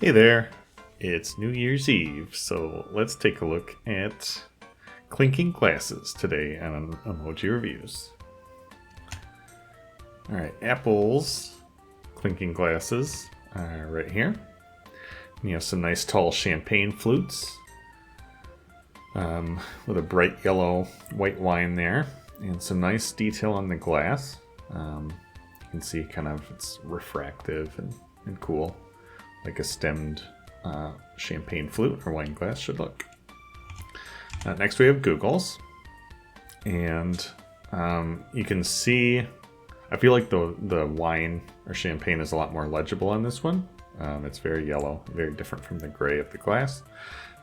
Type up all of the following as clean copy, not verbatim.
Hey there, it's New Year's Eve, so let's take a look at Clinking Glasses today on Emoji Reviews. Alright, Apple's Clinking Glasses are right here. And you have some nice tall champagne flutes with a bright yellow white wine there, and some nice detail on the glass. You can see kind of it's refractive and cool, like a stemmed champagne flute or wine glass should look. Next we have Google's, and you can see, I feel like the wine or champagne is a lot more legible on this one. It's very yellow, very different from the gray of the glass,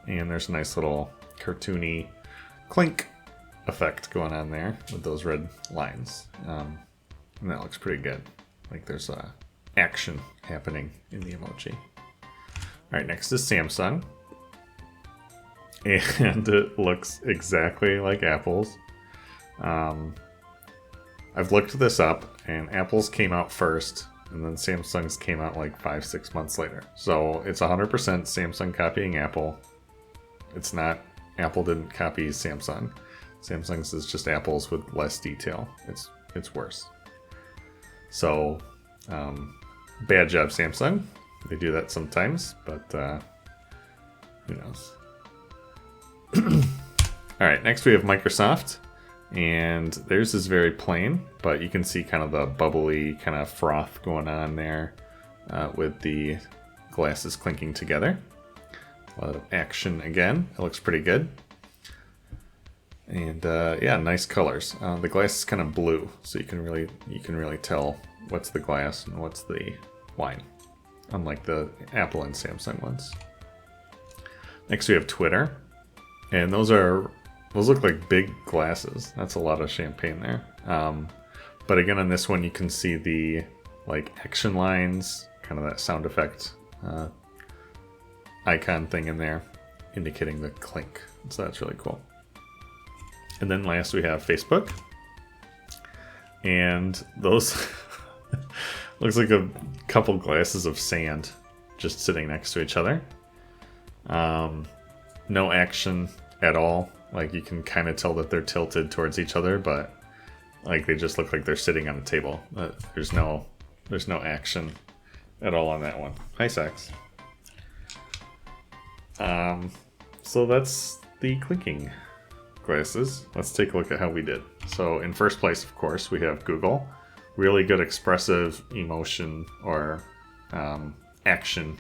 and there's a nice little cartoony clink effect going on there with those red lines, and that looks pretty good. Like there's action happening in the emoji. Alright, next is Samsung. And it looks exactly like Apple's. I've looked this up, and Apple's came out first, and then Samsung's came out like 5-6 months later. So it's 100% Samsung copying Apple. It's not, Apple didn't copy Samsung. Samsung's is just Apple's with less detail. It's worse. So, bad job, Samsung. They do that sometimes, but who knows? Alright, next we have Microsoft, and theirs is very plain, but you can see kind of the bubbly kind of froth going on there with the glasses clinking together. A lot of action again. It looks pretty good. And yeah, nice colors. The glass is kind of blue, so you can really tell what's the glass and what's the wine, unlike the Apple and Samsung ones. Next we have Twitter, and those look like big glasses. That's a lot of champagne there. But again, on this one you can see the like action lines, kind of that sound effect icon thing in there, indicating the clink. So that's really cool. And then last we have Facebook, and those looks like a couple glasses of sand just sitting next to each other. No action at all. Like you can kind of tell that they're tilted towards each other, but like they just look like they're sitting on a table. There's no action at all on that one. Hi, Sax. So that's the clinking glasses. Let's take a look at how we did. So in first place, of course, we have Google. Really good expressive emotion or action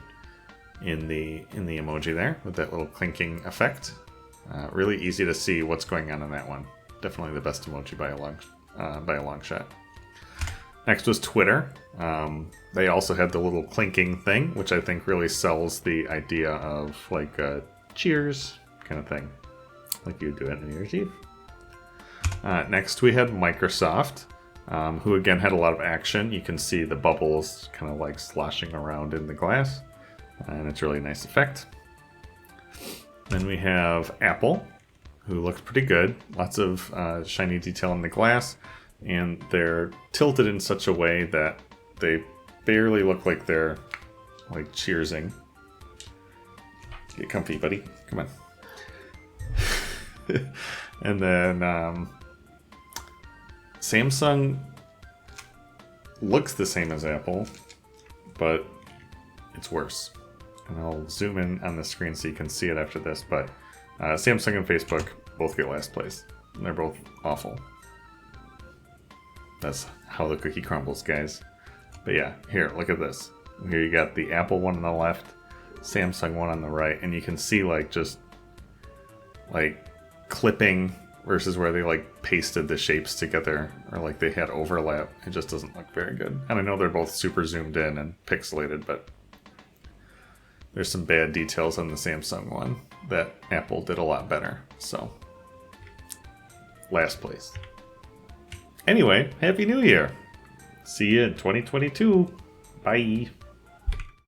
in the emoji there with that little clinking effect. Really easy to see what's going on in that one. Definitely the best emoji by a long shot. Next was Twitter. They also had the little clinking thing, which I think really sells the idea of like a cheers kind of thing, like you do at New Year's Eve. Next we had Microsoft, who again had a lot of action. You can see the bubbles kind of like sloshing around in the glass, and it's really a nice effect. Then we have Apple, who looks pretty good. Lots of shiny detail in the glass, and they're tilted in such a way that they barely look like they're like cheersing. Get comfy, buddy. Come on. And then Samsung looks the same as Apple, but it's worse. And I'll zoom in on the screen so you can see it after this, but Samsung and Facebook both get last place. And they're both awful. That's how the cookie crumbles, guys. But yeah, here, look at this. Here you got the Apple one on the left, Samsung one on the right, and you can see like just like clipping versus where they like pasted the shapes together, or like they had overlap. It just doesn't look very good. And I know they're both super zoomed in and pixelated, but there's some bad details on the Samsung one that Apple did a lot better. So, last place. Anyway, Happy New Year! See you in 2022. Bye!